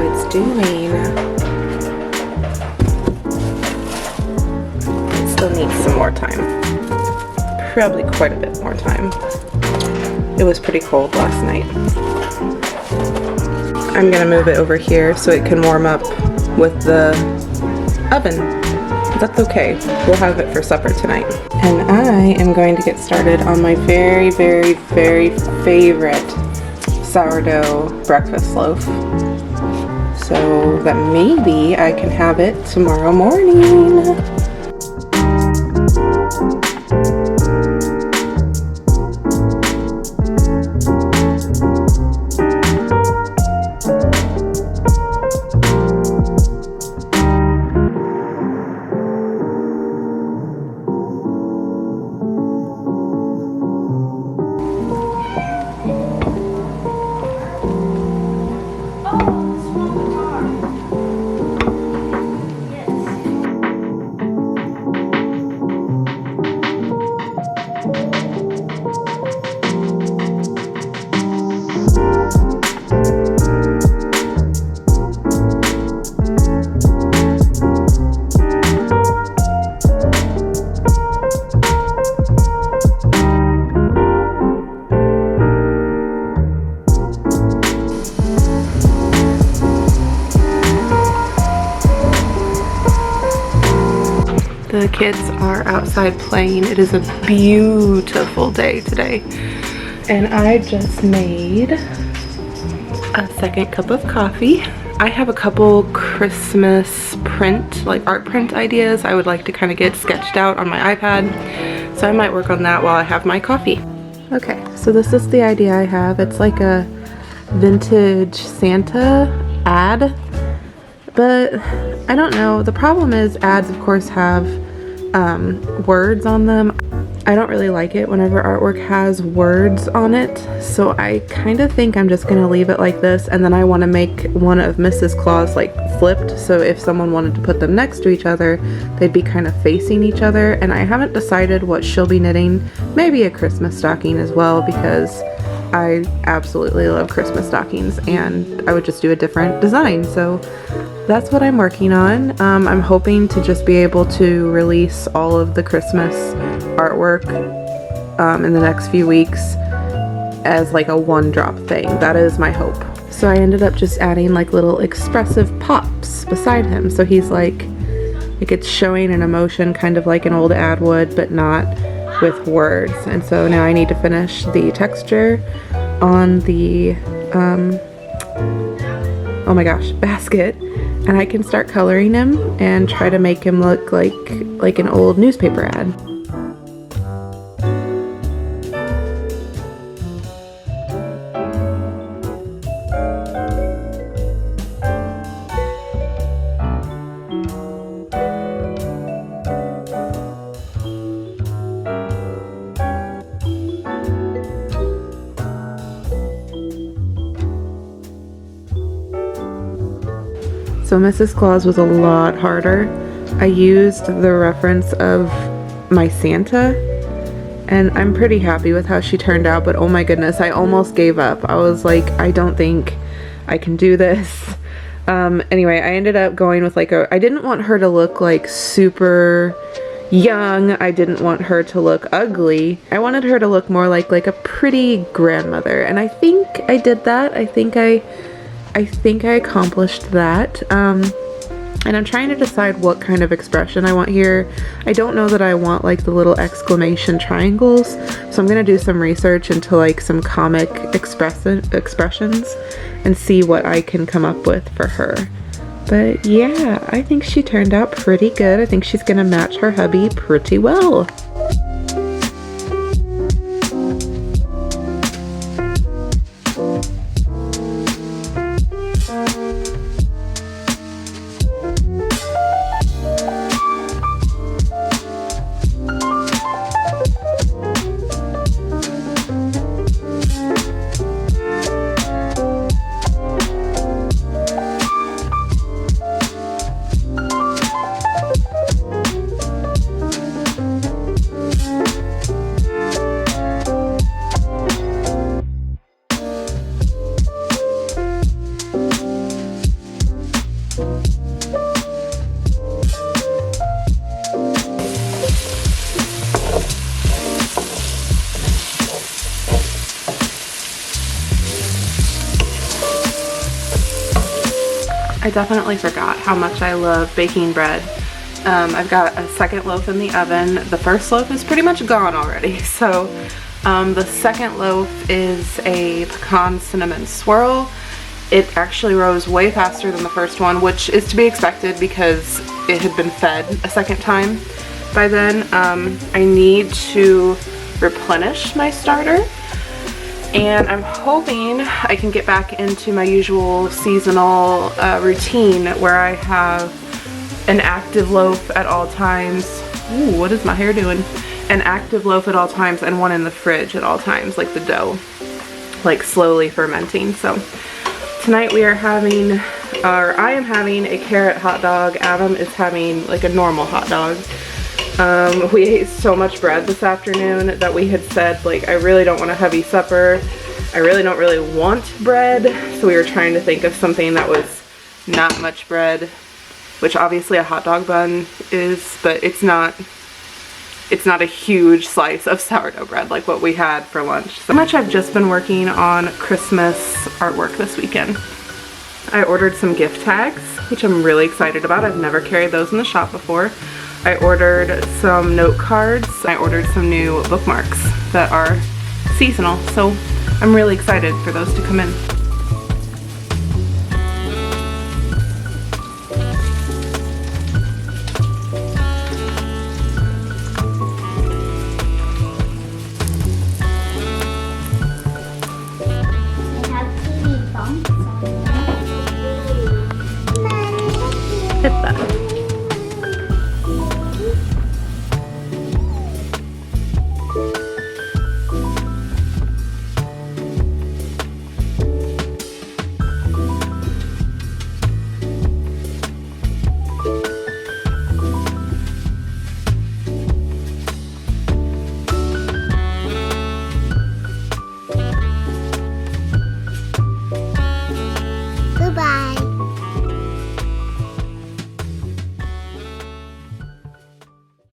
it's doing. It still needs some more time. Probably quite a bit more time. It was pretty cold last night. I'm gonna move it over here so it can warm up with the oven. That's okay. We'll have it for supper tonight. And I am going to get started on my very, very, very favorite sourdough breakfast loaf, so that maybe I can have it tomorrow morning. The kids are outside playing. It is a beautiful day today. And I just made a second cup of coffee. I have a couple Christmas print, like art print ideas I would like to kind of get sketched out on my iPad. So I might work on that while I have my coffee. Okay, so this is the idea I have. It's like a vintage Santa ad. But I don't know. The problem is ads, of course, have words on them. I don't really like it whenever artwork has words on it. So I kind of think I'm just going to leave it like this. And then I want to make one of Mrs. Claus like flipped. So if someone wanted to put them next to each other, they'd be kind of facing each other. And I haven't decided what she'll be knitting. Maybe a Christmas stocking as well, because I absolutely love Christmas stockings and I would just do a different design. So that's what I'm working on. I'm hoping to just be able to release all of the Christmas artwork in the next few weeks as like a one-drop thing. That is my hope. So I ended up just adding like little expressive pops beside him. So he's like it's showing an emotion kind of like an old ad would, but not with words. And so now I need to finish the texture on the oh my gosh, basket, and I can start coloring him and try to make him look like an old newspaper ad. So Mrs. Claus was a lot harder. I used the reference of my Santa, and I'm pretty happy with how she turned out, but oh my goodness, I almost gave up. I was like, I don't think I can do this. Anyway, I ended up going with like I didn't want her to look like super young. I didn't want her to look ugly. I wanted her to look more like a pretty grandmother, and I think I did that. I think I accomplished that. And I'm trying to decide what kind of expression I want here. I don't know that I want like the little exclamation triangles, so I'm gonna do some research into like some comic expressions and see what I can come up with for her. But yeah, I think she turned out pretty good. I think she's gonna match her hubby pretty well. I definitely forgot how much I love baking bread. I've got a second loaf in the oven. The first loaf is pretty much gone already, so the second loaf is a pecan cinnamon swirl. It actually rose way faster than the first one, which is to be expected because it had been fed a second time by then. I need to replenish my starter, and I'm hoping I can get back into my usual seasonal routine where I have an active loaf at all times. Ooh, what is my hair doing? An active loaf at all times and one in the fridge at all times, like the dough, like slowly fermenting. So tonight we are having, or I am having a carrot hot dog. Adam is having like a normal hot dog. We ate so much bread this afternoon that we had said, like, I really don't want a heavy supper. I really don't really want bread. So we were trying to think of something that was not much bread, which obviously a hot dog bun is, but it's not a huge slice of sourdough bread like what we had for lunch. So much I've just been working on Christmas artwork this weekend. I ordered some gift tags, which I'm really excited about. I've never carried those in the shop before. I ordered some note cards. I ordered some new bookmarks that are seasonal, so I'm really excited for those to come in. Hit that.